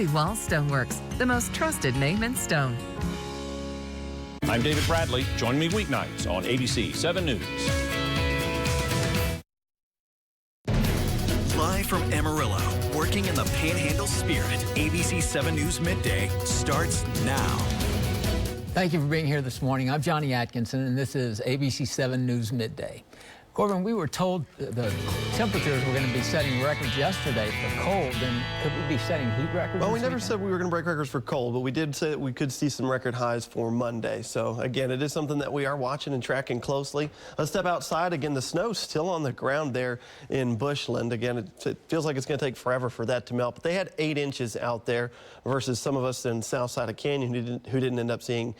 Wall Stoneworks, the most trusted name in stone. I'm David Bradley. Join me weeknights on ABC7 News. Live from Amarillo, working in the Panhandle spirit, ABC7 News Midday starts now. Thank you for being here this morning. I'm Johnny Atkinson, and this is ABC7 News Midday. Corbin, we were told the temperatures were going to be setting records yesterday for cold, and could we be setting heat records? Well, we never said we were going to break records for cold, but we did say that we could see some record highs for Monday. So, again, it is something that we are watching and tracking closely. Let's step outside. Again, the snow's still on the ground there in Bushland. Again, it feels like it's going to take forever for that to melt, but they had 8 inches out there versus some of us in south side of Canyon who didn't end up seeing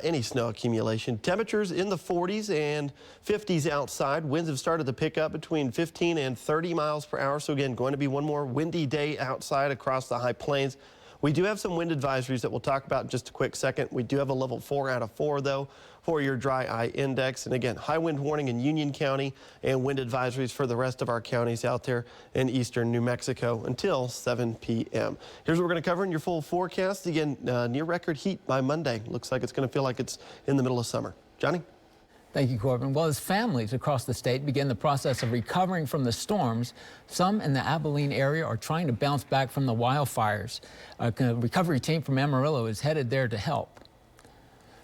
any snow accumulation. Temperatures in the 40s and 50s outside. Winds have started to pick up between 15 and 30 miles per hour. So again, going to be one more windy day outside across the high plains. We do have some wind advisories that we'll talk about in just a quick second. We do have a level 4 out of 4 though for your dry eye index. And again, high wind warning in Union County and wind advisories for the rest of our counties out there in eastern New Mexico until 7 p.m. Here's what we're going to cover in your full forecast. Again, near record heat by Monday. Looks like it's going to feel like it's in the middle of summer. Johnny? Thank you, Corbin. Well, as families across the state begin the process of recovering from the storms, some in the Abilene area are trying to bounce back from the wildfires. A recovery team from Amarillo is headed there to help.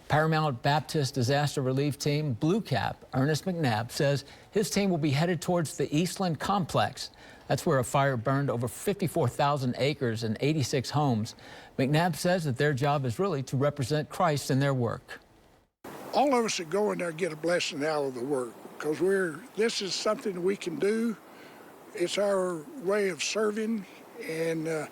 Paramount Baptist Disaster Relief Team Blue Cap Ernest McNabb says his team will be headed towards the Eastland Complex. That's where a fire burned over 54,000 acres and 86 homes. McNabb says that their job is really to represent Christ in their work. All of us that go in there get a blessing out of the work because this is something we can do. It's our way of serving, and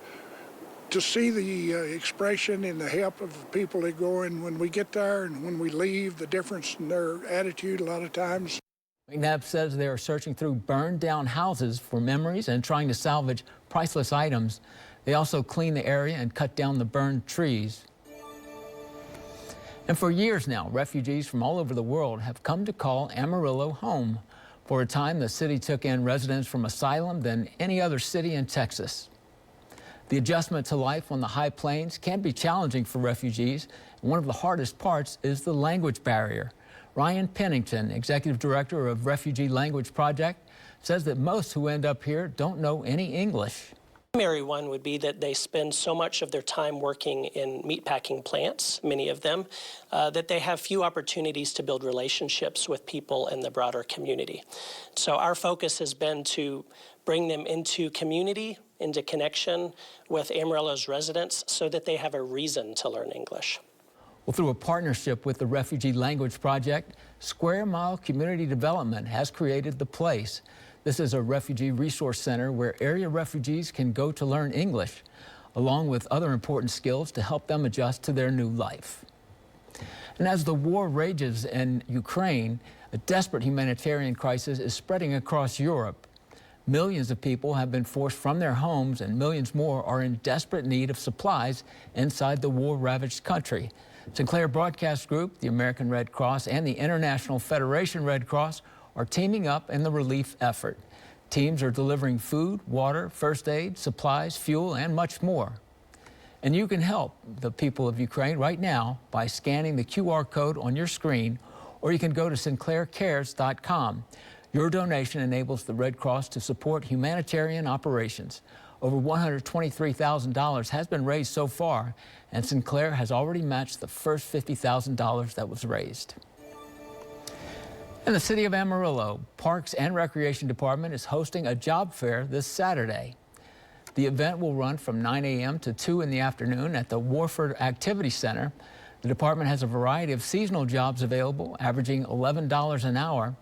to see the expression and the help of the people that go in when we get there and when we leave, the difference in their attitude a lot of times. McNabb says they are searching through burned down houses for memories and trying to salvage priceless items. They also clean the area and cut down the burned trees. And for years now, refugees from all over the world have come to call Amarillo home. For a time, the city took in residents from asylum than any other city in Texas. The adjustment to life on the high plains can be challenging for refugees. One of the hardest parts is the language barrier. Ryan Pennington, executive director of Refugee Language Project, says that most who end up here don't know any English. The primary one would be that they spend so much of their time working in meatpacking plants, many of them, that they have few opportunities to build relationships with people in the broader community. So our focus has been to bring them into community, into connection with Amarillo's residents so that they have a reason to learn English. Well, through a partnership with the Refugee Language Project, Square Mile Community Development has created The Place. This is a refugee resource center where area refugees can go to learn English, along with other important skills to help them adjust to their new life. And as the war rages in Ukraine, a desperate humanitarian crisis is spreading across Europe. Millions of people have been forced from their homes, and millions more are in desperate need of supplies inside the war-ravaged country. Sinclair Broadcast Group, the American Red Cross, and the International Federation Red Cross are teaming up in the relief effort. Teams are delivering food, water, first aid, supplies, fuel, and much more. And you can help the people of Ukraine right now by scanning the QR code on your screen, or you can go to sinclaircares.com. Your donation enables the Red Cross to support humanitarian operations. Over $123,000 has been raised so far, and Sinclair has already matched the first $50,000 that was raised. In the city of Amarillo, Parks and Recreation Department is hosting a job fair this Saturday. The event will run from 9 a.m. to 2 in the afternoon at the Warford Activity Center. The department has a variety of seasonal jobs available, averaging $11 an hour.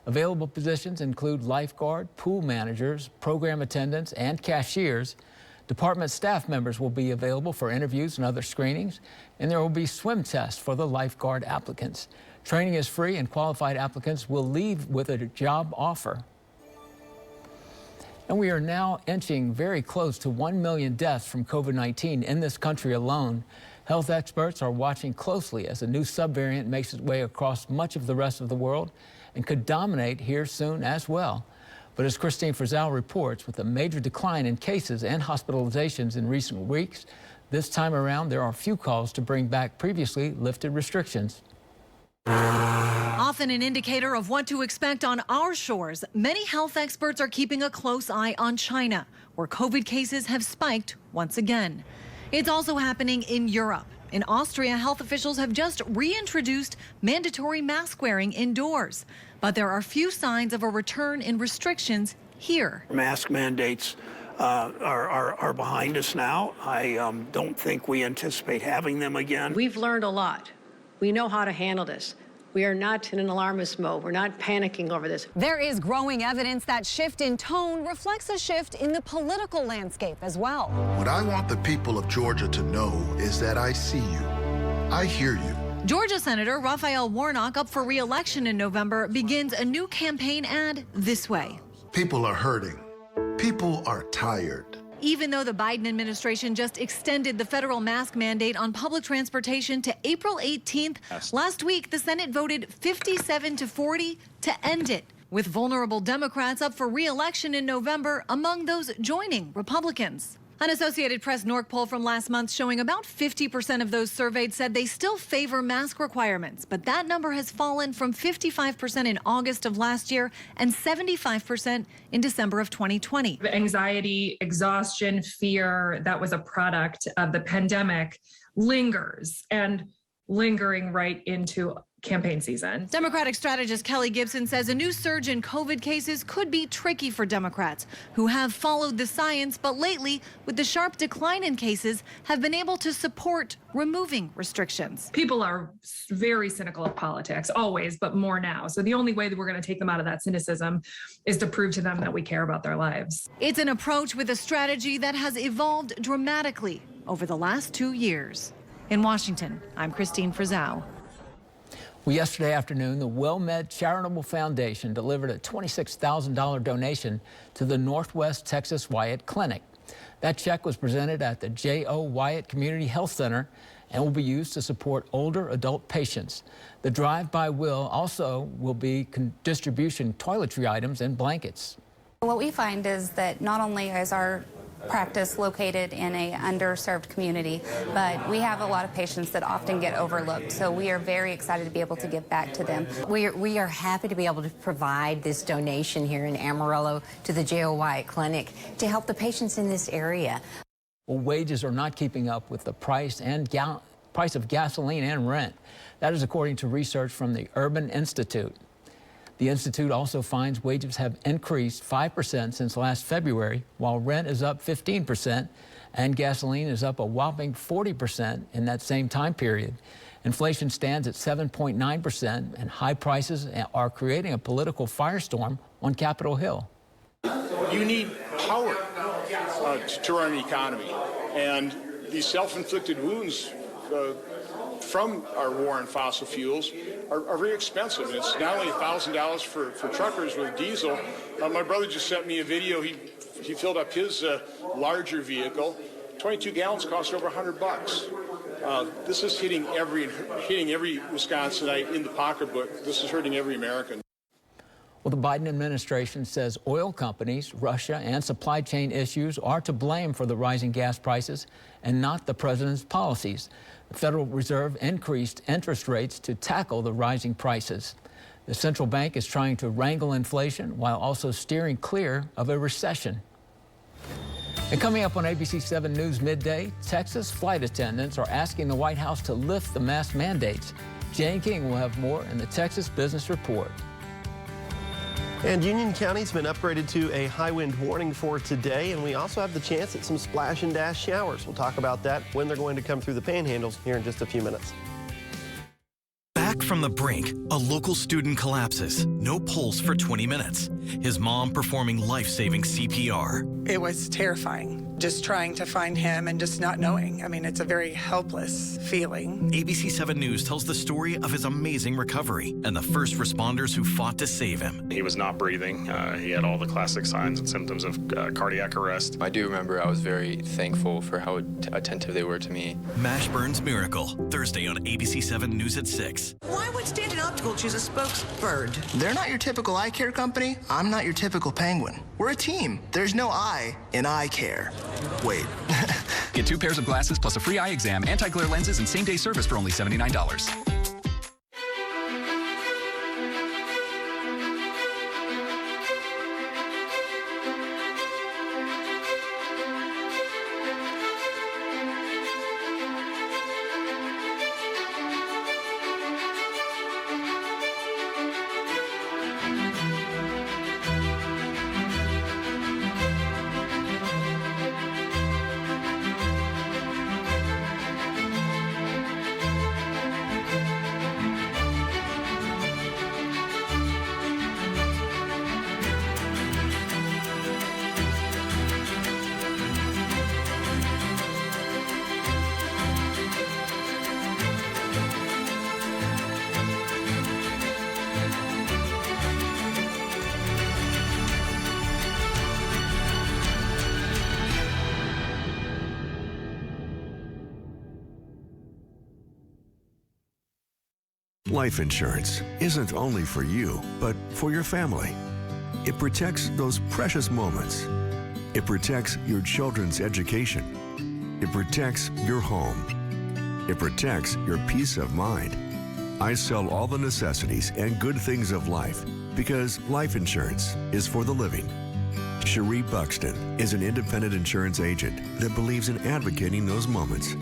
Available positions include lifeguard, pool managers, program attendants, and cashiers. Department staff members will be available for interviews and other screenings, and there will be swim tests for the lifeguard applicants. Training is free, and qualified applicants will leave with a job offer. And we are now inching very close to 1 million deaths from COVID-19 in this country alone. Health experts are watching closely as a new subvariant makes its way across much of the rest of the world and could dominate here soon as well. But as Christine Frizzell reports, with a major decline in cases and hospitalizations in recent weeks, this time around there are few calls to bring back previously lifted restrictions. Often an indicator of what to expect on our shores, many health experts are keeping a close eye on China, where COVID cases have spiked once again. It's also happening in Europe. In Austria, health officials have just reintroduced mandatory mask wearing indoors. But there are few signs of a return in restrictions here. Mask mandates are behind us now. I don't think we anticipate having them again. We've learned a lot. We know how to handle this. We are not in an alarmist mode. We're not panicking over this. There is growing evidence that shift in tone reflects a shift in the political landscape as well. What I want the people of Georgia to know is that I see you. I hear you. Georgia Senator Raphael Warnock, up for re-election in November, begins a new campaign ad this way. People are hurting. People are tired. Even though the Biden administration just extended the federal mask mandate on public transportation to April 18th, last week the Senate voted 57-40 to end it, with vulnerable Democrats up for re-election in November among those joining Republicans. An Associated Press NORC poll from last month showing about 50% of those surveyed said they still favor mask requirements, but that number has fallen from 55% in August of last year and 75% in December of 2020. Anxiety, exhaustion, fear that was a product of the pandemic lingers and lingering right into campaign season. Democratic strategist Kelly Gibson says a new surge in COVID cases could be tricky for Democrats who have followed the science, but lately, with the sharp decline in cases, have been able to support removing restrictions. People are very cynical of politics, always, but more now. So the only way that we're going to take them out of that cynicism is to prove to them that we care about their lives. It's an approach with a strategy that has evolved dramatically over the last 2 years. In Washington, I'm Christine Frizzell. Well, yesterday afternoon, the WellMed Charitable Foundation delivered a $26,000 donation to the Northwest Texas Wyatt Clinic. That check was presented at the J.O. Wyatt Community Health Center and will be used to support older adult patients. The drive-by also will be distribution toiletry items and blankets. What we find is that not only is our practice located in a underserved community, but we have a lot of patients that often get overlooked. So we are very excited to be able to give back to them. We are happy to be able to provide this donation here in Amarillo to the J.O. Wyatt Clinic to help the patients in this area. Well, wages are not keeping up with the price of gasoline and rent. That is according to research from the Urban Institute. The Institute also finds wages have increased 5% since last February, while rent is up 15% and gasoline is up a whopping 40% in that same time period. Inflation stands at 7.9%, and high prices are creating a political firestorm on Capitol Hill. You need power to run an economy, and these self-inflicted wounds from our war on fossil fuels are very expensive. And it's not only $1,000 for truckers with diesel. My brother just sent me a video. He filled up his larger vehicle. 22 gallons cost over $100. This is hitting every Wisconsinite in the pocketbook. This is hurting every American. Well, the Biden administration says oil companies, Russia, and supply chain issues are to blame for the rising gas prices and not the president's policies. The Federal Reserve increased interest rates to tackle the rising prices. The central bank is trying to wrangle inflation while also steering clear of a recession. And coming up on ABC7 News Midday, Texas flight attendants are asking the White House to lift the mask mandates. Jane King will have more in the Texas Business Report. And Union County's been upgraded to a high wind warning for today, and we also have the chance at some splash and dash showers. We'll talk about that when they're going to come through the panhandles here in just a few minutes. Back from the brink, a local student collapses. No pulse for 20 minutes. His mom performing life-saving CPR. It was terrifying. just trying to find him and just not knowing. I mean, it's a very helpless feeling. ABC7 News tells the story of his amazing recovery and the first responders who fought to save him. He was not breathing. He had all the classic signs and symptoms of cardiac arrest. I do remember I was very thankful for how attentive they were to me. Mashburn's Miracle, Thursday on ABC7 News at 6. Why would Stanton Optical choose a spokesbird? They're not your typical eye care company. I'm not your typical penguin. We're a team. There's no I in eye care. Wait. Get 2 pairs of glasses plus a free eye exam, anti-glare lenses, and same-day service for only $79. Life insurance isn't only for you, but for your family. It protects those precious moments. It protects your children's education. It protects your home. It protects your peace of mind. I sell all the necessities and good things of life because life insurance is for the living. Cherie Buxton is an independent insurance agent that believes in advocating those moments.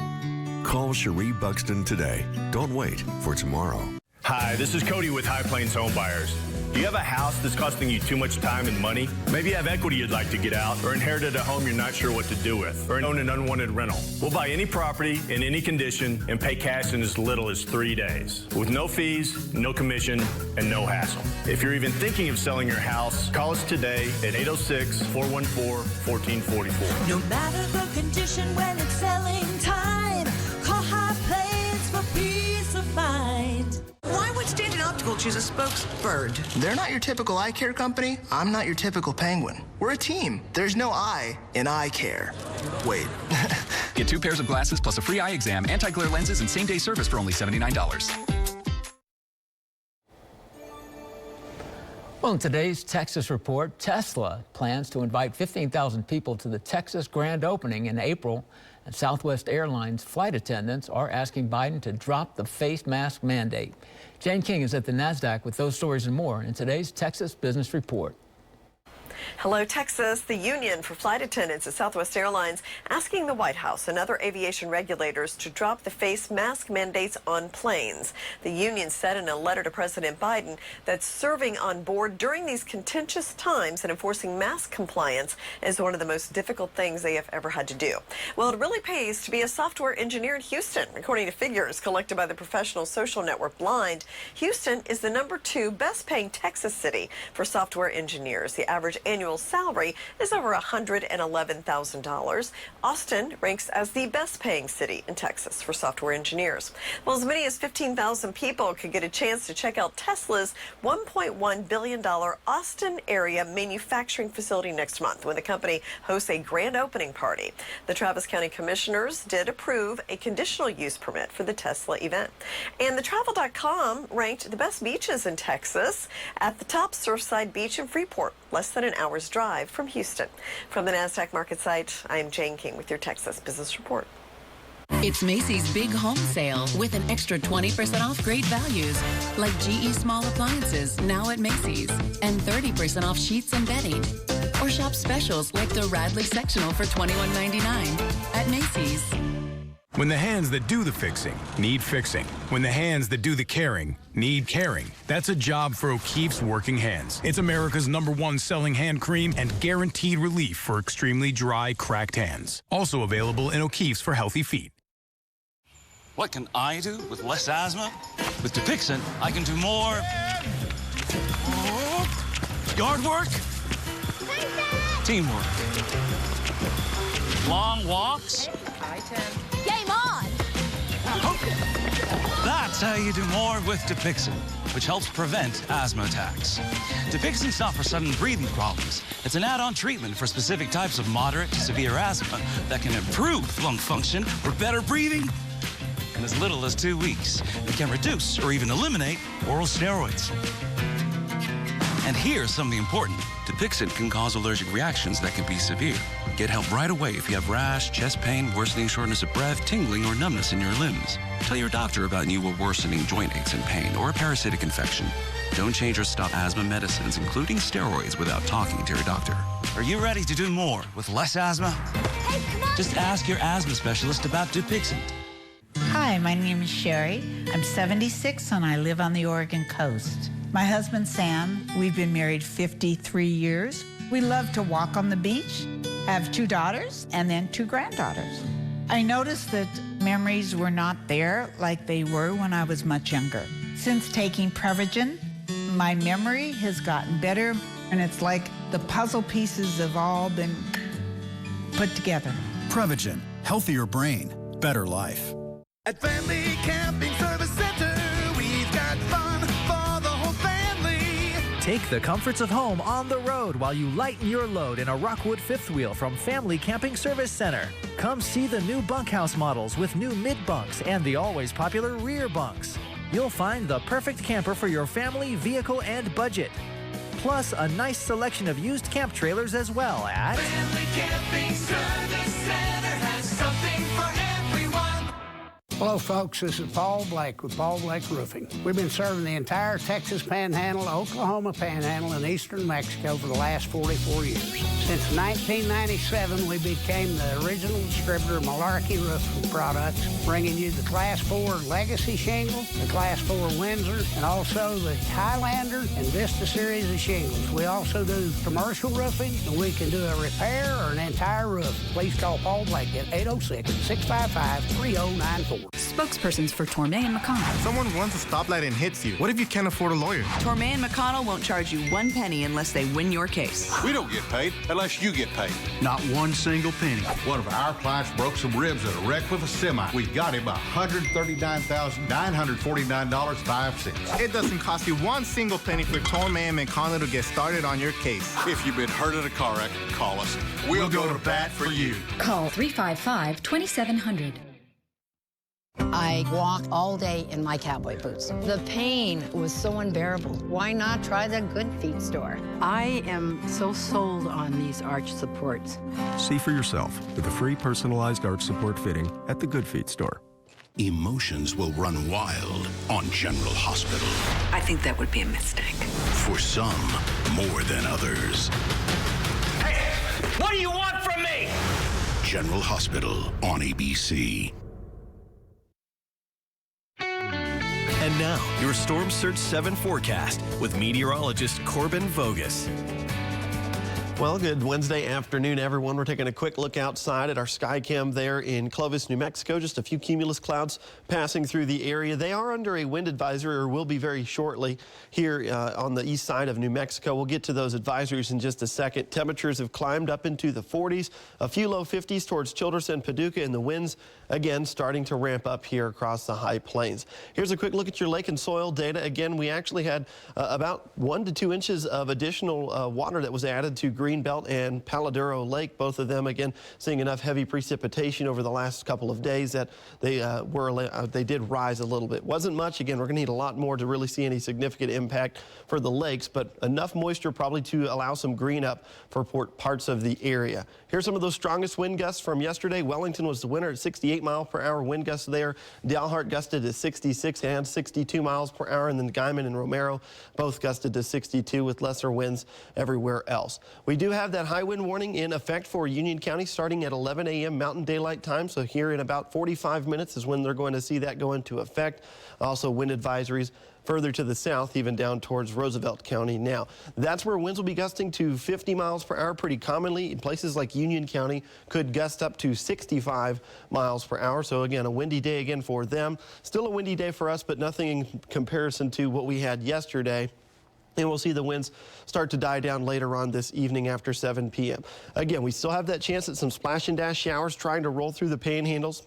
Call Cherie Buxton today. Don't wait for tomorrow. Hi, this is Cody with High Plains Home Buyers. Do you have a house that's costing you too much time and money? Maybe you have equity you'd like to get out, or inherited a home you're not sure what to do with, or own an unwanted rental. We'll buy any property in any condition and pay cash in as little as 3 days, with no fees, no commission, and no hassle. If you're even thinking of selling your house, call us today at 806-414-1444. No matter the condition when it's selling time, call High Plains for peace of mind. Why would Stanton Optical choose a spokesbird? They're not your typical eye care company. I'm not your typical penguin. We're a team. There's no I in eye care. Wait. Get 2 pairs of glasses plus a free eye exam, anti-glare lenses, and same-day service for only $79. Well, in today's Texas Report, Tesla plans to invite 15,000 people to the Texas grand opening in April, and Southwest Airlines flight attendants are asking Biden to drop the face mask mandate. Jane King is at the NASDAQ with those stories and more in today's Texas Business Report. Hello, Texas. The union for flight attendants at Southwest Airlines asking the White House and other aviation regulators to drop the face mask mandates on planes. The union said in a letter to President Biden that serving on board during these contentious times and enforcing mask compliance is one of the most difficult things they have ever had to do. Well, it really pays to be a software engineer in Houston. According to figures collected by the professional social network Blind, Houston is the #2 best paying Texas city for software engineers. The average annual salary is over $111,000. Austin ranks as the best paying city in Texas for software engineers. Well, as many as 15,000 people could get a chance to check out Tesla's $1.1 billion Austin area manufacturing facility next month when the company hosts a grand opening party. The Travis County Commissioners did approve a conditional use permit for the Tesla event. And the Travel.com ranked the best beaches in Texas. At the top, Surfside Beach in Freeport, less than an hour's drive from Houston. From the NASDAQ market site, I am Jane King with your Texas Business Report. It's Macy's Big Home Sale with an extra 20% off great values like GE Small Appliances now at Macy's and 30% off sheets and bedding. Or shop specials like the Radley Sectional for $21.99 at Macy's. When the hands that do the fixing need fixing. When the hands that do the caring need caring. That's a job for O'Keeffe's Working Hands. It's America's #1 selling hand cream and guaranteed relief for extremely dry, cracked hands. Also available in O'Keeffe's for healthy feet. What can I do with less asthma? With Dupixent, I can do more yard work, teamwork, Long walks? Hi, Tim. Game on! That's how you do more with Dupixent, which helps prevent asthma attacks. Dupixent's not for sudden breathing problems. It's an add-on treatment for specific types of moderate to severe asthma that can improve lung function or better breathing in as little as 2 weeks. It can reduce or even eliminate oral steroids. And here's something important. Dupixent can cause allergic reactions that can be severe. Get help right away if you have rash, chest pain, worsening shortness of breath, tingling, or numbness in your limbs. Tell your doctor about new or worsening joint aches and pain or a parasitic infection. Don't change or stop asthma medicines, including steroids, without talking to your doctor. Are you ready to do more with less asthma? Hey, come on! Just ask your asthma specialist about Dupixent. Hi, my name is Sherry. I'm 76 and I live on the Oregon coast. My husband, Sam, we've been married 53 years. We love to walk on the beach, have 2 daughters, and then 2 granddaughters. I noticed that memories were not there like they were when I was much younger. Since taking Prevagen, my memory has gotten better, and it's like the puzzle pieces have all been put together. Prevagen, healthier brain, better life. At Family Camping Service Center, we've got fun for the whole family. Take the comforts of home on the road while you lighten your load in a Rockwood fifth wheel from Family Camping Service Center. Come see the new bunkhouse models with new mid-bunks and the always popular rear bunks. You'll find the perfect camper for your family, vehicle, and budget. Plus, a nice selection of used camp trailers as well at Family Camping Service Center has something for everyone. Hello, folks. This is Paul Blake with Paul Blake Roofing. We've been serving the entire Texas Panhandle, Oklahoma Panhandle, and eastern Mexico for the last 44 years. Since 1997, we became the original distributor of Malarkey Roofing products, bringing you the Class 4 Legacy Shingle, the Class 4 Windsor, and also the Highlander and Vista series of shingles. We also do commercial roofing, and we can do a repair or an entire roof. Please call Paul Blake at 806-655-3094. Spokespersons for Tormé and McConnell. Someone runs a stoplight and hits you. What if you can't afford a lawyer? Tormé and McConnell won't charge you 1 penny unless they win your case. We don't get paid unless you get paid. Not 1 single penny. One of our clients broke some ribs at a wreck with a semi. We got him $139,949.05. It doesn't cost you 1 single penny for Tormé and McConnell to get started on your case. If you've been hurt in a car wreck, call us. We'll go to bat for you. Call 355-2700. I walked all day in my cowboy boots. The pain was so unbearable. Why not try the Good Feet store? I am so sold on these arch supports. See for yourself with a free personalized arch support fitting at the Good Feet store. Emotions will run wild on General Hospital. I think that would be a mistake. For some, more than others. Hey, what do you want from me? General Hospital on ABC. And now, your Storm Surge 7 forecast with meteorologist Corbin Vogus. Well, good Wednesday afternoon, everyone. We're taking a quick look outside at our sky cam there in Clovis, New Mexico. Just a few cumulus clouds passing through the area. They are under a wind advisory, or will be very shortly here on the east side of New Mexico. We'll get to those advisories in just a second. Temperatures have climbed up into the 40s, a few low 50s towards Childress and Paducah, and the winds, again, starting to ramp up here across the high plains. Here's a quick look at your lake and soil data. Again, we actually had about 1 to 2 inches of additional water that was added to Greenbelt and Paladuro Lake, both of them, again, seeing enough heavy precipitation over the last couple of days that they did rise a little bit. Wasn't much. Again, we're going to need a lot more to really see any significant impact for the lakes, but enough moisture probably to allow some green up for parts of the area. Here's some of those strongest wind gusts from yesterday. Wellington was the winner at 68 mile per hour wind gusts there. Dalhart gusted to 66 and 62 miles per hour, and then Guyman and Romero both gusted to 62 with lesser winds everywhere else. We do have that high wind warning in effect for Union County starting at 11 a.m. Mountain Daylight Time. So here in about 45 minutes is when they're going to see that go into effect. Also wind advisories further to the south, even down towards Roosevelt County now. That's where winds will be gusting to 50 miles per hour pretty commonly. In places like Union County could gust up to 65 miles per hour. So again, a windy day again for them. Still a windy day for us, but nothing in comparison to what we had yesterday. And we'll see the winds start to die down later on this evening after 7 p.m. Again, we still have that chance at some splash and dash showers trying to roll through the panhandles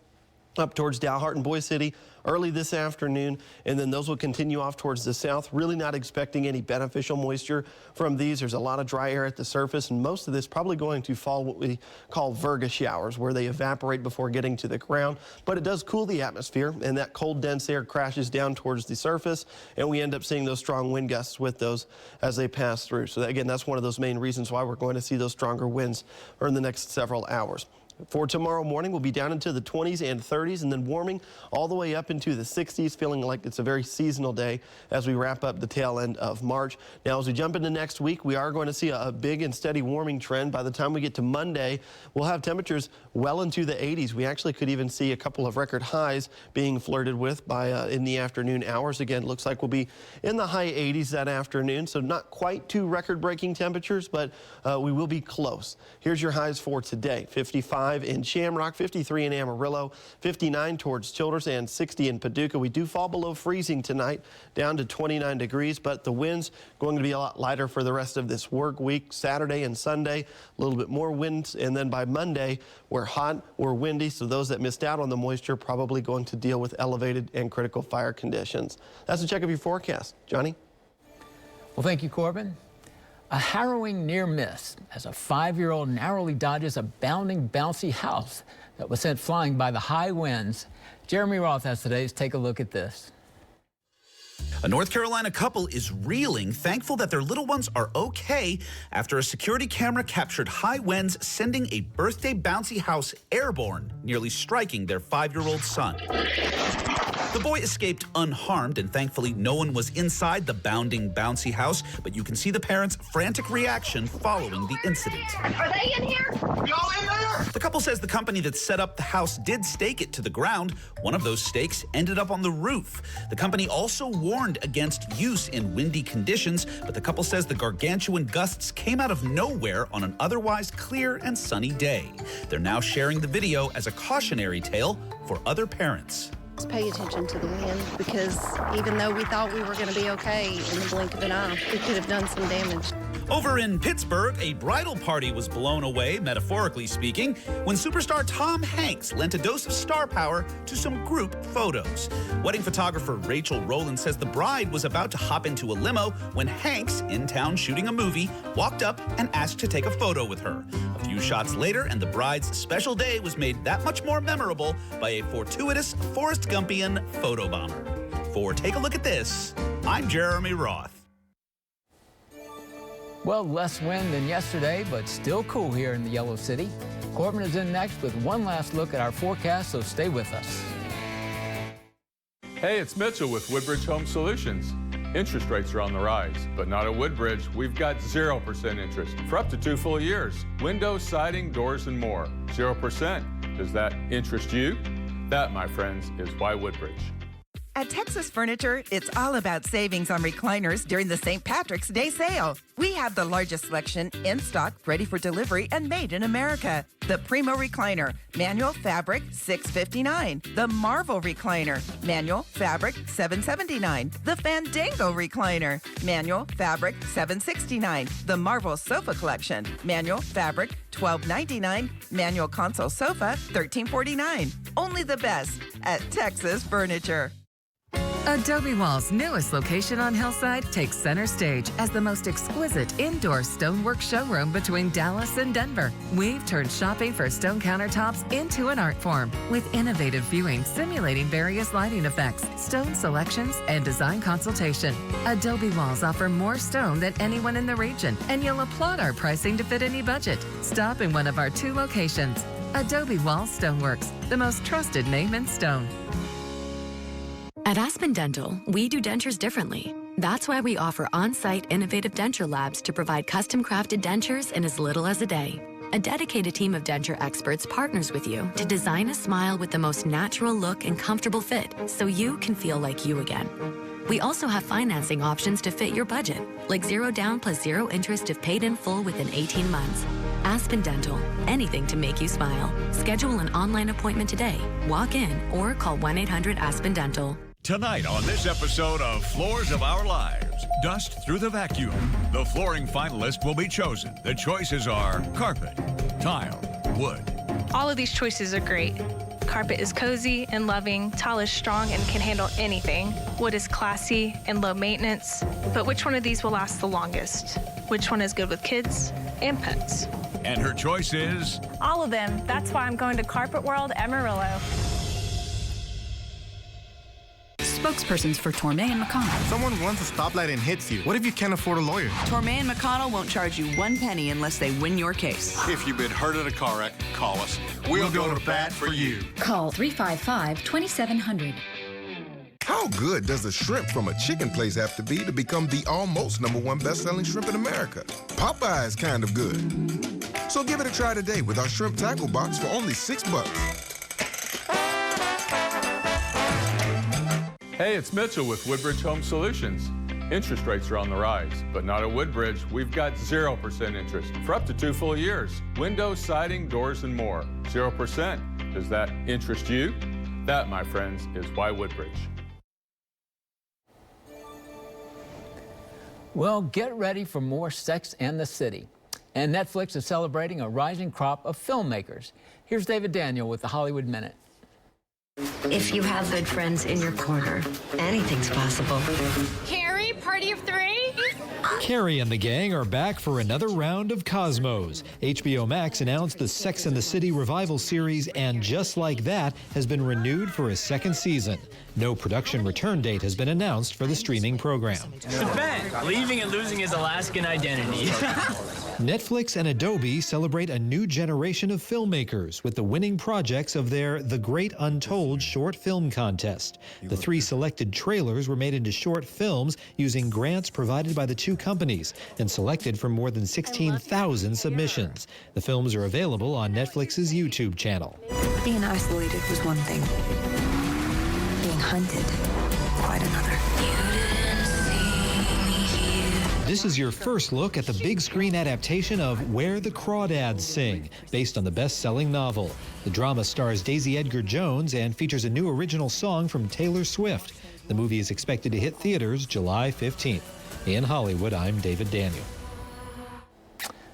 up towards Dalhart and Boise City early this afternoon, and then those will continue off towards the south. Really not expecting any beneficial moisture from these. There's a lot of dry air at the surface, and most of this probably going to fall what we call virga showers, where they evaporate before getting to the ground. But it does cool the atmosphere, and that cold, dense air crashes down towards the surface, and we end up seeing those strong wind gusts with those as they pass through. So again, that's one of those main reasons why we're going to see those stronger winds in the next several hours. For tomorrow morning, we'll be down into the 20s and 30s and then warming all the way up into the 60s, feeling like it's a very seasonal day as we wrap up the tail end of March. Now, as we jump into next week, we are going to see a big and steady warming trend. By the time we get to Monday, we'll have temperatures well into the 80s. We actually could even see a couple of record highs being flirted with by in the afternoon hours. Again, looks like we'll be in the high 80s that afternoon, so not quite to record-breaking temperatures, but we will be close. Here's your highs for today. 55 in Shamrock, 53 in Amarillo, 59 towards Childers, and 60 in Paducah. We do fall below freezing tonight, down to 29 degrees, but the winds going to be a lot lighter for the rest of this work week. Saturday and Sunday, a little bit more winds, and then by Monday, we're hot, we're windy, so those that missed out on the moisture probably going to deal with elevated and critical fire conditions. That's a check of your forecast. Johnny? Well, thank you, Corbin. A harrowing near miss as a 5-year-old narrowly dodges a bounding, bouncy house that was sent flying by the high winds. Jeremy Roth has today's Take a Look at This. A North Carolina couple is reeling, thankful that their little ones are okay after a security camera captured high winds sending a birthday bouncy house airborne, nearly striking their 5-year-old son. The boy escaped unharmed, and thankfully no one was inside the bounding, bouncy house, but you can see the parents' frantic reaction following the incident. Are they in here? Y'all in there? The couple says the company that set up the house did stake it to the ground. One of those stakes ended up on the roof. The company also warned against use in windy conditions, but the couple says the gargantuan gusts came out of nowhere on an otherwise clear and sunny day. They're now sharing the video as a cautionary tale for other parents. Just pay attention to the wind, because even though we thought we were going to be okay, in the blink of an eye, we could have done some damage. Over in Pittsburgh, a bridal party was blown away, metaphorically speaking, when superstar Tom Hanks lent a dose of star power to some group photos. Wedding photographer Rachel Rowland says the bride was about to hop into a limo when Hanks, in town shooting a movie, walked up and asked to take a photo with her. A few shots later, and the bride's special day was made that much more memorable by a fortuitous Forrest Gumpian photobomber. For Take a Look at This, I'm Jeremy Roth. Well, less wind than yesterday, but still cool here in the Yellow City. Corbin is in next with one last look at our forecast, so stay with us. Hey, it's Mitchell with Woodbridge Home Solutions. Interest rates are on the rise, but not at Woodbridge. We've got 0% interest for up to 2 full years. Windows, siding, doors, and more. 0%. Does that interest you? That, my friends, is why Woodbridge. At Texas Furniture, it's all about savings on recliners during the St. Patrick's Day sale. We have the largest selection in stock, ready for delivery, and made in America. The Primo Recliner, manual fabric, $659. The Marvel Recliner, manual fabric, $779. The Fandango Recliner, manual fabric, $769. The Marvel Sofa Collection, manual fabric, $12.99. Manual console sofa, $13.49. Only the best at Texas Furniture. Adobe Wall's newest location on Hillside takes center stage as the most exquisite indoor stonework showroom between Dallas and Denver. We've turned shopping for stone countertops into an art form with innovative viewing simulating various lighting effects, stone selections, and design consultation. Adobe Walls offer more stone than anyone in the region, and you'll applaud our pricing to fit any budget. Stop in one of our 2 locations. Adobe Wall Stoneworks, the most trusted name in stone. At Aspen Dental, we do dentures differently. That's why we offer on-site innovative denture labs to provide custom-crafted dentures in as little as a day. A dedicated team of denture experts partners with you to design a smile with the most natural look and comfortable fit so you can feel like you again. We also have financing options to fit your budget, like 0 down plus 0 interest if paid in full within 18 months. Aspen Dental, anything to make you smile. Schedule an online appointment today, walk in, or call 1-800-ASPEN-DENTAL. Tonight on this episode of Floors of Our Lives, Dust Through the Vacuum. The flooring finalist will be chosen. The choices are carpet, tile, wood. All of these choices are great. Carpet is cozy and loving, tile is strong and can handle anything. Wood is classy and low maintenance. But which one of these will last the longest? Which one is good with kids and pets? And her choice is? All of them. That's why I'm going to Carpet World Amarillo. Spokespersons for Tormé and McConnell. Someone runs a stoplight and hits you. What if you can't afford a lawyer? Tormé and McConnell won't charge you 1 penny unless they win your case. If you've been hurt in a car wreck, call us. We'll go to bat for you. Call 355-2700. How good does a shrimp from a chicken place have to be to become the almost #1 best-selling shrimp in America? Popeye's kind of good. So give it a try today with our shrimp tackle box for only $6. Hey, it's Mitchell with Woodbridge Home Solutions. Interest rates are on the rise, but not at Woodbridge. We've got 0% interest for up to 2 full years. Windows, siding, doors, and more. 0%. Does that interest you? That, my friends, is why Woodbridge. Well, get ready for more Sex and the City. And Netflix is celebrating a rising crop of filmmakers. Here's David Daniel with the Hollywood Minute. If you have good friends in your corner, anything's possible. Carrie, party of 3? Carrie and the gang are back for another round of Cosmos. HBO Max announced the Sex and the City revival series, and Just Like That has been renewed for a 2nd season. No production return date has been announced for the streaming program. Leaving and losing his Alaskan identity. Netflix and Adobe celebrate a new generation of filmmakers with the winning projects of their The Great Untold short film contest. The 3 selected trailers were made into short films using grants provided by the 2 companies and selected from more than 16,000 submissions. The films are available on Netflix's YouTube channel. Being isolated was one thing. Being hunted, quite another. This is your first look at the big screen adaptation of Where the Crawdads Sing, based on the best-selling novel. The drama stars Daisy Edgar Jones and features a new original song from Taylor Swift. The movie is expected to hit theaters July 15th. In Hollywood, I'm David Daniel.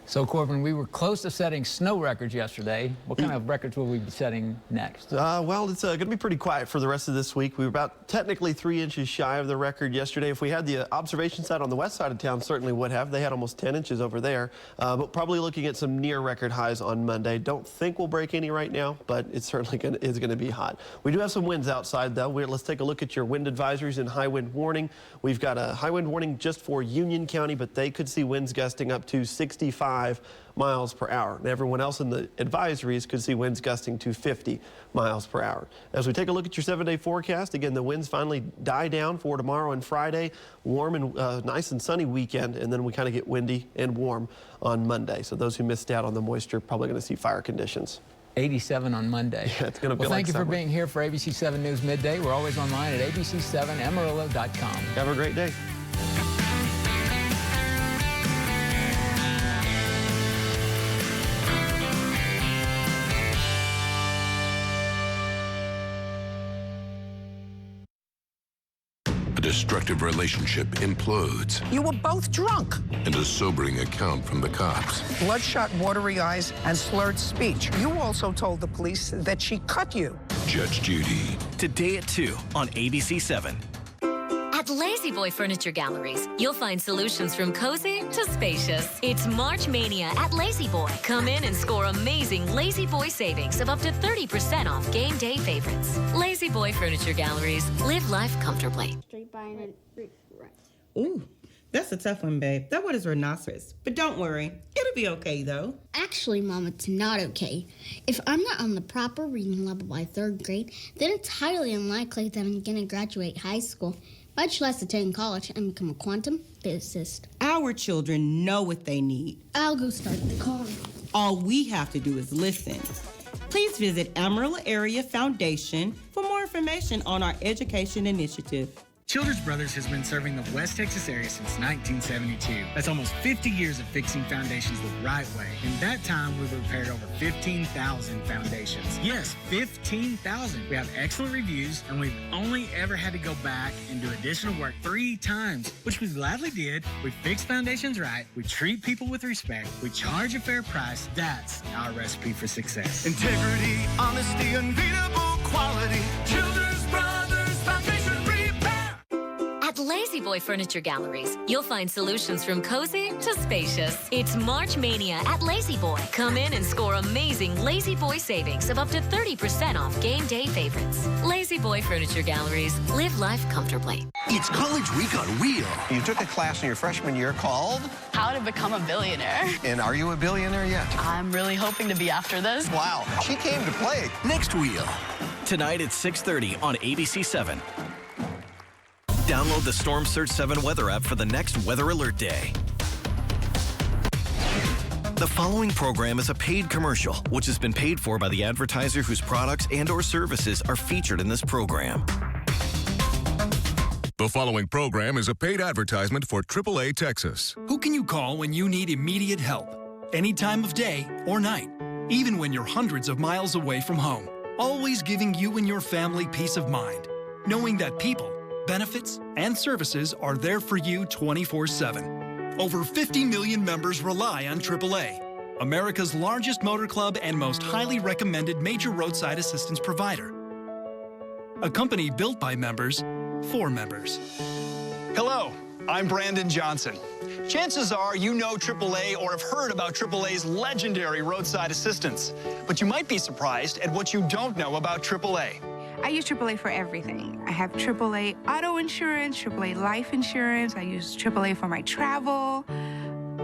So, Corbin, we were close to setting snow records yesterday. What kind of records will we be setting next? Well, it's going to be pretty quiet for the rest of this week. We were about technically 3 inches shy of the record yesterday. If we had the observation site on the west side of town, certainly would have. They had almost 10 inches over there, but probably looking at some near record highs on Monday. Don't think we'll break any right now, but it's certainly is going to be hot. We do have some winds outside, though. Let's take a look at your wind advisories and high wind warning. We've got a high wind warning just for Union County, but they could see winds gusting up to 65 miles per hour. And everyone else in the advisories could see winds gusting to 50 miles per hour. As we take a look at your 7-day forecast, again, the winds finally die down for tomorrow and Friday. Warm and nice and sunny weekend, and then we kind of get windy and warm on Monday. So those who missed out on the moisture probably going to see fire conditions. 87 on Monday. Yeah, it's going to be well, like thank you summer. for being here for ABC7 News Midday. We're always online at ABC7Amarillo.com. Have a great day. Destructive relationship implodes. You were both drunk. And a sobering account from the cops. Bloodshot, watery eyes, and slurred speech. You also told the police that she cut you. Judge Judy. Today at 2 on ABC7. At Lazy Boy Furniture Galleries, you'll find solutions from cozy to spacious. It's March Mania at Lazy Boy. Come in and score amazing Lazy Boy savings of up to 30% off game day favorites. Lazy Boy Furniture Galleries. Live life comfortably. Ooh, that's a tough one, babe. That one is rhinoceros. But don't worry, it'll be okay, though. Actually, Mom, it's not okay. If I'm not on the proper reading level by 3rd grade, then it's highly unlikely that I'm going to graduate high school, much less attend college and become a quantum physicist. Our children know what they need. I'll go start the car. All we have to do is listen. Please visit Amarillo Area Foundation for more information on our education initiative. Childress Brothers has been serving the West Texas area since 1972. That's almost 50 years of fixing foundations the right way. In that time, we've repaired over 15,000 foundations. Yes, 15,000. We have excellent reviews, and we've only ever had to go back and do additional work 3 times, which we gladly did. We fix foundations right. We treat people with respect. We charge a fair price. That's our recipe for success. Integrity, honesty, unbeatable quality. Childress Brothers Foundation Repair. At Lazy Boy Furniture Galleries, you'll find solutions from cozy to spacious. It's March Mania at Lazy Boy. Come in and score amazing Lazy Boy savings of up to 30% off game day favorites. Lazy Boy Furniture Galleries. Live life comfortably. It's College Week on Wheel. You took a class in your freshman year called How to Become a Billionaire. And are you a billionaire yet? I'm really hoping to be after this. Wow, she came to play. Next Wheel. Tonight at 6:30 on ABC7. Download the Storm Surge 7 weather app for the next weather alert day. The following program is a paid commercial, which has been paid for by the advertiser whose products and/or services are featured in this program. The following program is a paid advertisement for AAA Texas. Who can you call when you need immediate help? Any time of day or night, even when you're hundreds of miles away from home. Always giving you and your family peace of mind, knowing that people, benefits, and services are there for you 24/7. Over 50 million members rely on AAA, America's largest motor club and most highly recommended major roadside assistance provider. A company built by members, for members. Hello, I'm Brandon Johnson. Chances are you know AAA or have heard about AAA's legendary roadside assistance, but you might be surprised at what you don't know about AAA. I use AAA for everything. I have AAA auto insurance, AAA life insurance. I use AAA for my travel.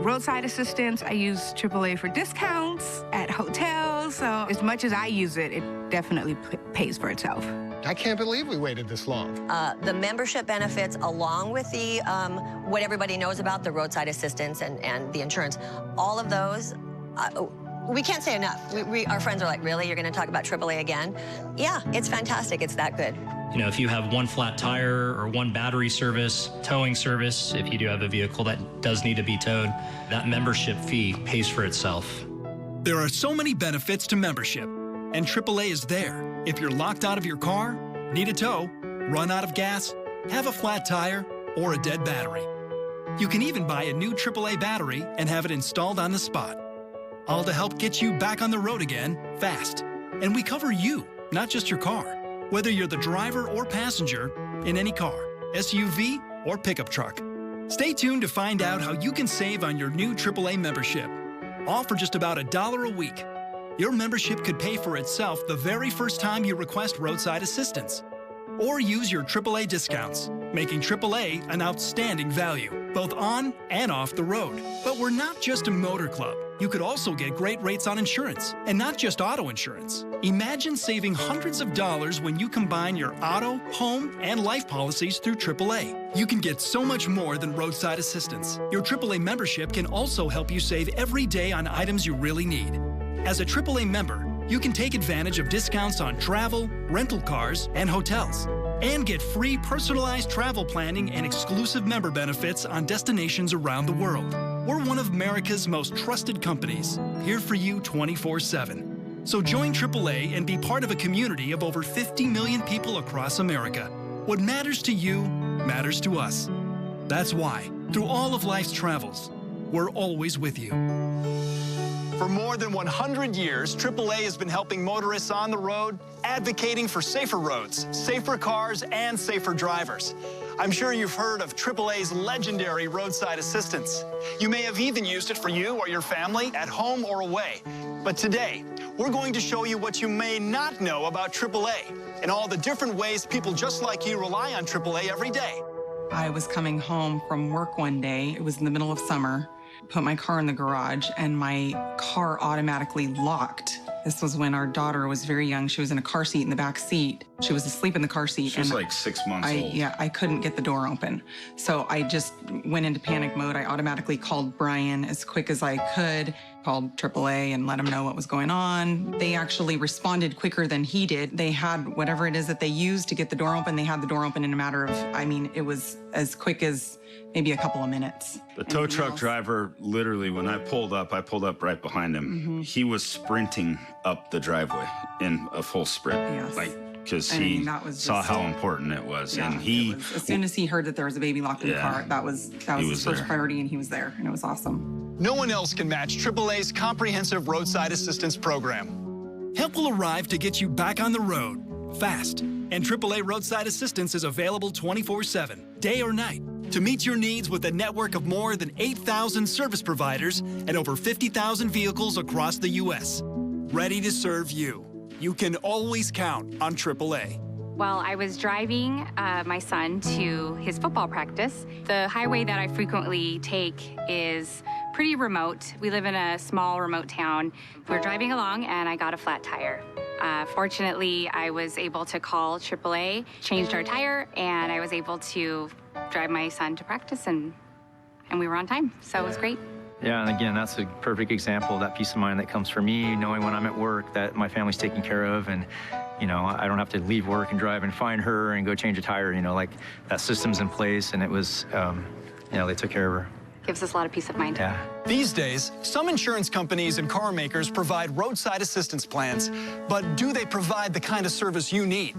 Roadside assistance, I use AAA for discounts at hotels. So as much as I use it, it definitely pays for itself. I can't believe we waited this long. The membership benefits, along with the what everybody knows about the roadside assistance and the insurance, all of those, we can't say enough. Our friends are like, really? You're going to talk about AAA again? Yeah, it's fantastic. It's that good. You know, if you have one flat tire or one battery service, towing service, if you do have a vehicle that does need to be towed, that membership fee pays for itself. There are so many benefits to membership, and AAA is there. If you're locked out of your car, need a tow, run out of gas, have a flat tire, or a dead battery. You can even buy a new AAA battery and have it installed on the spot. All to help get you back on the road again fast. And we cover you, not just your car. Whether you're the driver or passenger in any car, SUV, or pickup truck. Stay tuned to find out how you can save on your new AAA membership. All for just about $1 a week. Your membership could pay for itself the very first time you request roadside assistance. Or use your AAA discounts, making AAA an outstanding value, both on and off the road. But we're not just a motor club. You could also get great rates on insurance, and not just auto insurance. Imagine saving hundreds of dollars when you combine your auto, home, and life policies through AAA. You can get so much more than roadside assistance. Your AAA membership can also help you save every day on items you really need. As a AAA member, you can take advantage of discounts on travel, rental cars, and hotels, and get free personalized travel planning and exclusive member benefits on destinations around the world. We're one of America's most trusted companies, here for you 24/7. So join AAA and be part of a community of over 50 million people across America. What matters to you matters to us. That's why, through all of life's travels, we're always with you. For more than 100 years, AAA has been helping motorists on the road, advocating for safer roads, safer cars, and safer drivers. I'm sure you've heard of AAA's legendary roadside assistance. You may have even used it for you or your family at home or away. But today, we're going to show you what you may not know about AAA and all the different ways people just like you rely on AAA every day. I was coming home from work one day. It was in the middle of summer. Put my car in the garage and my car automatically locked. This was when our daughter was very young. She was in a car seat in the back seat. She was asleep in the car seat. She was like 6 months old. Yeah, I couldn't get the door open. So I just went into panic mode. I automatically called Brian as quick as I could. Called AAA and let him know what was going on. They actually responded quicker than he did. They had whatever it is that they used to get the door open. They had the door open in a matter of, I mean, it was as quick as maybe a couple of minutes. The tow truck driver, literally, when I pulled up right behind him. He was sprinting up the driveway in a full sprint. Yes. Because he saw how important it was. Yeah, and he, as soon as he heard that there was a baby locked in the car, that was his first priority, and he was there, and it was awesome. No one else can match AAA's comprehensive roadside assistance program. Help will arrive to get you back on the road fast. And AAA Roadside Assistance is available 24/7, day or night, to meet your needs with a network of more than 8,000 service providers and over 50,000 vehicles across the U.S. Ready to serve you. You can always count on AAA. Well, I was driving my son to his football practice. The highway that I frequently take is pretty remote. We live in a small, remote town. We're driving along, and I got a flat tire. Fortunately, I was able to call AAA, changed our tire, and I was able to drive my son to practice, and we were on time, so it was great. Yeah, and again, that's a perfect example of that peace of mind that comes from me, knowing when I'm at work that my family's taken care of, and I don't have to leave work and drive and find her and go change a tire. Like that system's in place, and it was, they took care of her. Gives us a lot of peace of mind. Yeah. These days, some insurance companies and car makers provide roadside assistance plans, but do they provide the kind of service you need?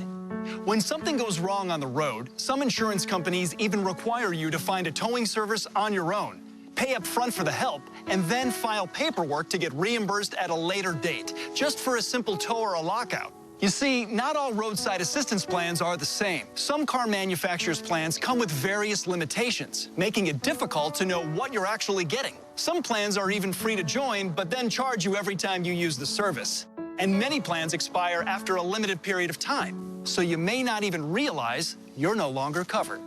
When something goes wrong on the road, some insurance companies even require you to find a towing service on your own, pay up front for the help, and then file paperwork to get reimbursed at a later date, just for a simple tow or a lockout. You see, not all roadside assistance plans are the same. Some car manufacturers' plans come with various limitations, making it difficult to know what you're actually getting. Some plans are even free to join, but then charge you every time you use the service. And many plans expire after a limited period of time, so you may not even realize you're no longer covered.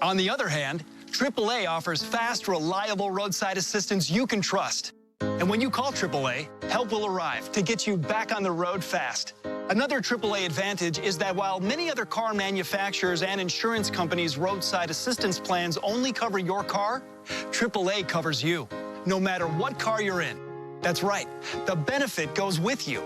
On the other hand, AAA offers fast, reliable roadside assistance you can trust. And when you call AAA, help will arrive to get you back on the road fast. Another AAA advantage is that while many other car manufacturers and insurance companies' roadside assistance plans only cover your car, AAA covers you, no matter what car you're in. That's right, the benefit goes with you.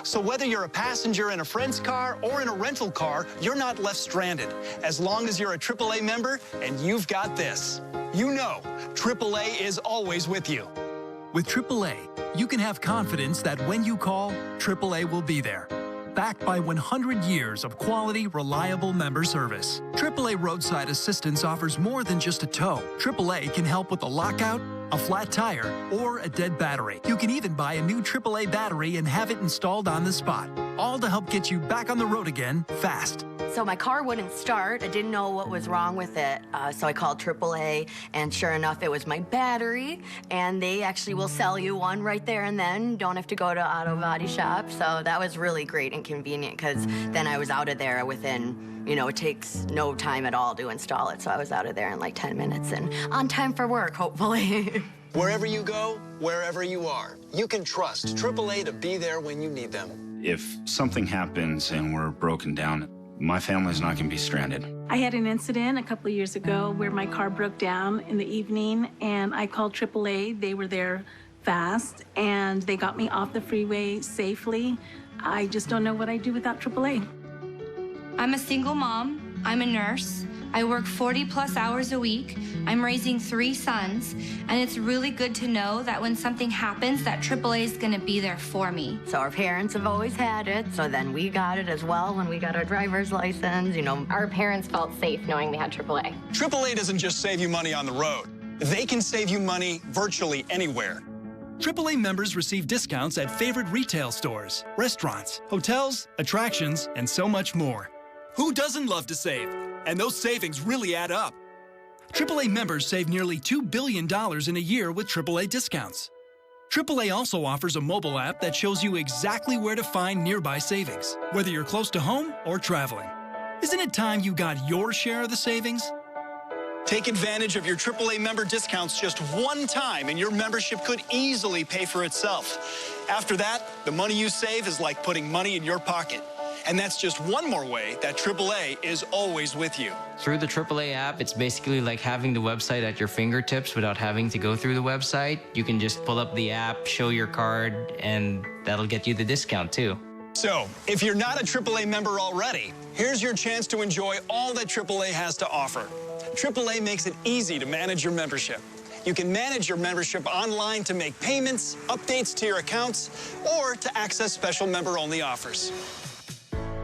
So whether you're a passenger in a friend's car or in a rental car, you're not left stranded, as long as you're a AAA member and you've got this. You know, AAA is always with you. With AAA, you can have confidence that when you call, AAA will be there. Backed by 100 years of quality, reliable member service. AAA Roadside Assistance offers more than just a tow. AAA can help with a lockout, a flat tire, or a dead battery. You can even buy a new AAA battery and have it installed on the spot. All to help get you back on the road again fast. So my car wouldn't start. I didn't know what was wrong with it. So I called AAA, and sure enough, it was my battery. And they actually will sell you one right there and then. Don't have to go to auto body shop. So that was really great and convenient, because then I was out of there within, it takes no time at all to install it. So I was out of there in like 10 minutes and on time for work, hopefully. Wherever you go, wherever you are, you can trust AAA to be there when you need them. If something happens and we're broken down, my family's not going to be stranded. I had an incident a couple of years ago where my car broke down in the evening, and I called AAA. They were there fast, and they got me off the freeway safely. I just don't know what I'd do without AAA. I'm a single mom. I'm a nurse. I work 40+ hours a week. I'm raising 3 sons, and it's really good to know that when something happens, that AAA is going to be there for me. So our parents have always had it, so then we got it as well when we got our driver's license. Our parents felt safe knowing they had AAA. AAA doesn't just save you money on the road. They can save you money virtually anywhere. AAA members receive discounts at favorite retail stores, restaurants, hotels, attractions, and so much more. Who doesn't love to save? And those savings really add up. AAA members save nearly $2 billion in a year with AAA discounts. AAA also offers a mobile app that shows you exactly where to find nearby savings, whether you're close to home or traveling. Isn't it time you got your share of the savings? Take advantage of your AAA member discounts just one time, and your membership could easily pay for itself. After that, the money you save is like putting money in your pocket. And that's just one more way that AAA is always with you. Through the AAA app, it's basically like having the website at your fingertips without having to go through the website. You can just pull up the app, show your card, and that'll get you the discount too. So, if you're not a AAA member already, here's your chance to enjoy all that AAA has to offer. AAA makes it easy to manage your membership. You can manage your membership online to make payments, updates to your accounts, or to access special member-only offers.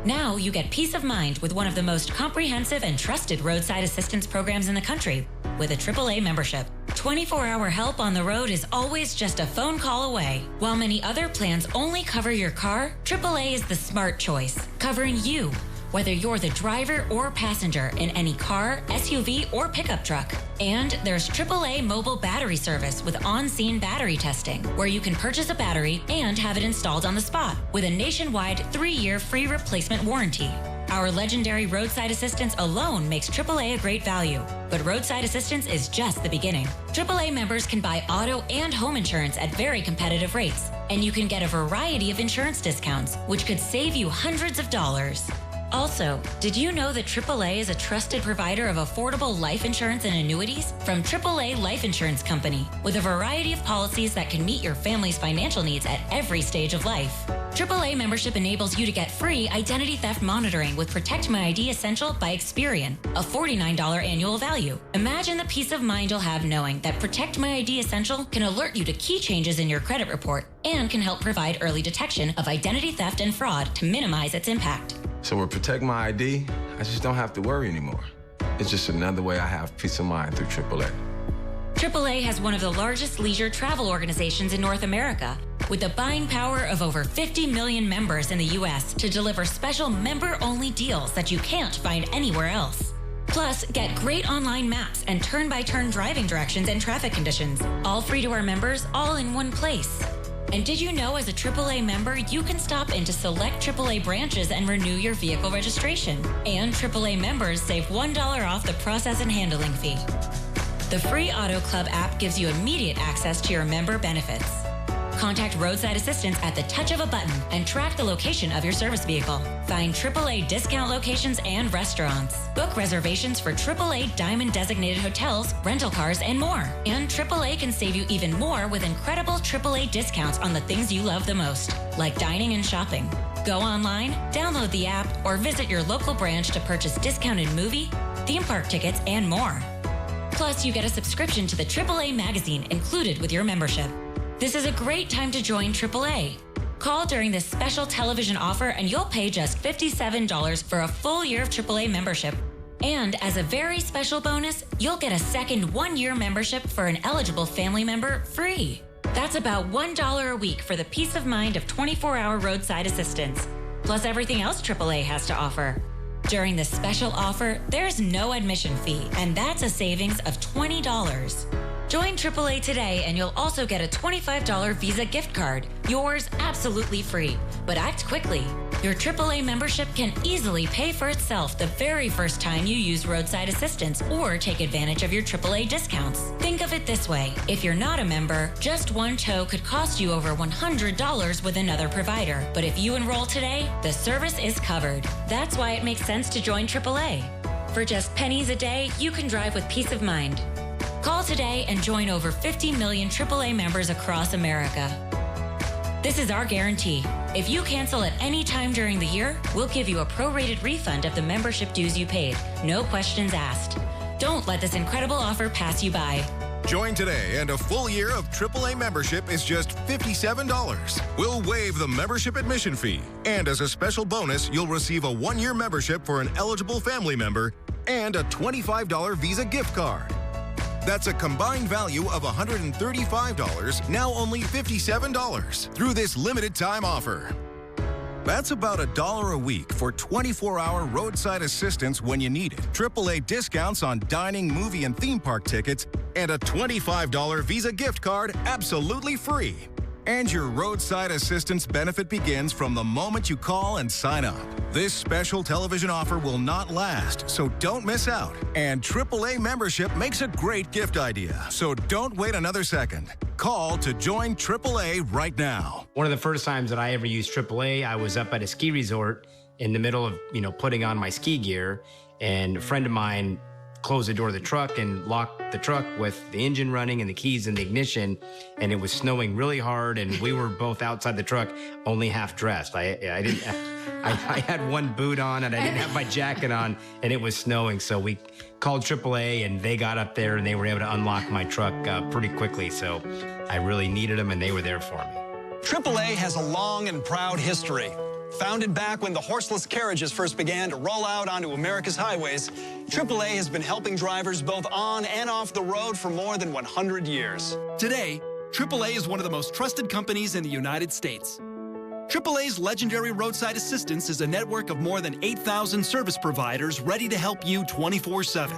Now you get peace of mind with one of the most comprehensive and trusted roadside assistance programs in the country with a AAA membership. 24-hour help on the road is always just a phone call away. While many other plans only cover your car, AAA is the smart choice, covering you, whether you're the driver or passenger in any car, SUV, or pickup truck. And there's AAA mobile battery service with on-scene battery testing, where you can purchase a battery and have it installed on the spot with a nationwide 3-year free replacement warranty. Our legendary roadside assistance alone makes AAA a great value. But roadside assistance is just the beginning. AAA members can buy auto and home insurance at very competitive rates. And you can get a variety of insurance discounts, which could save you hundreds of dollars. Also, did you know that AAA is a trusted provider of affordable life insurance and annuities from AAA Life Insurance Company, with a variety of policies that can meet your family's financial needs at every stage of life? AAA membership enables you to get free identity theft monitoring with Protect My ID Essential by Experian, a $49 annual value. Imagine the peace of mind you'll have knowing that Protect My ID Essential can alert you to key changes in your credit report and can help provide early detection of identity theft and fraud to minimize its impact. So with Protect My ID, I just don't have to worry anymore. It's just another way I have peace of mind through AAA. AAA has one of the largest leisure travel organizations in North America, with the buying power of over 50 million members in the U.S. to deliver special member-only deals that you can't find anywhere else. Plus, get great online maps and turn-by-turn driving directions and traffic conditions, all free to our members, all in one place. And did you know as a AAA member, you can stop into select AAA branches and renew your vehicle registration? And AAA members save $1 off the process and handling fee. The free Auto Club app gives you immediate access to your member benefits. Contact roadside assistance at the touch of a button and track the location of your service vehicle. Find AAA discount locations and restaurants. Book reservations for AAA Diamond designated hotels, rental cars, and more. And AAA can save you even more with incredible AAA discounts on the things you love the most, like dining and shopping. Go online, download the app, or visit your local branch to purchase discounted movie, theme park tickets, and more. Plus, you get a subscription to the AAA magazine included with your membership. This is a great time to join AAA. Call during this special television offer and you'll pay just $57 for a full year of AAA membership. And as a very special bonus, you'll get a second 1-year membership for an eligible family member free. That's about $1 a week for the peace of mind of 24-hour roadside assistance, plus everything else AAA has to offer. During this special offer, there's no admission fee, and that's a savings of $20. Join AAA today and you'll also get a $25 Visa gift card, yours absolutely free. But act quickly. Your AAA membership can easily pay for itself the very first time you use roadside assistance or take advantage of your AAA discounts. Think of it this way. If you're not a member, just one tow could cost you over $100 with another provider. But if you enroll today, the service is covered. That's why it makes sense to join AAA. For just pennies a day, you can drive with peace of mind. Call today and join over 50 million AAA members across America. This is our guarantee. If you cancel at any time during the year, we'll give you a prorated refund of the membership dues you paid. No questions asked. Don't let this incredible offer pass you by. Join today and a full year of AAA membership is just $57. We'll waive the membership admission fee. And as a special bonus, you'll receive a 1-year membership for an eligible family member and a $25 Visa gift card. That's a combined value of $135, now only $57, through this limited time offer. That's about $1 a week for 24-hour roadside assistance when you need it. AAA discounts on dining, movie, and theme park tickets, and a $25 Visa gift card absolutely free. And your roadside assistance benefit begins from the moment you call and sign up. This special television offer will not last, so don't miss out. And AAA membership makes a great gift idea, so don't wait another second. Call to join AAA right now. One of the first times that I ever used AAA, I was up at a ski resort, in the middle of, putting on my ski gear, and a friend of mine closed the door of the truck and locked the truck with the engine running and the keys in the ignition, and it was snowing really hard, and we were both outside the truck, only half dressed. I had one boot on and I didn't have my jacket on, and it was snowing, so we called AAA and they got up there and they were able to unlock my truck pretty quickly, so I really needed them and they were there for me. AAA has a long and proud history. Founded back when the horseless carriages first began to roll out onto America's highways, AAA has been helping drivers both on and off the road for more than 100 years. Today, AAA is one of the most trusted companies in the United States. AAA's legendary roadside assistance is a network of more than 8,000 service providers ready to help you 24/7.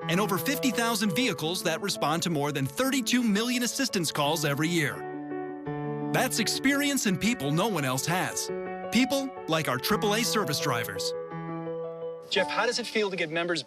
And over 50,000 vehicles that respond to more than 32 million assistance calls every year. That's experience and people no one else has. People like our AAA service drivers. Jeff, how does it feel to get members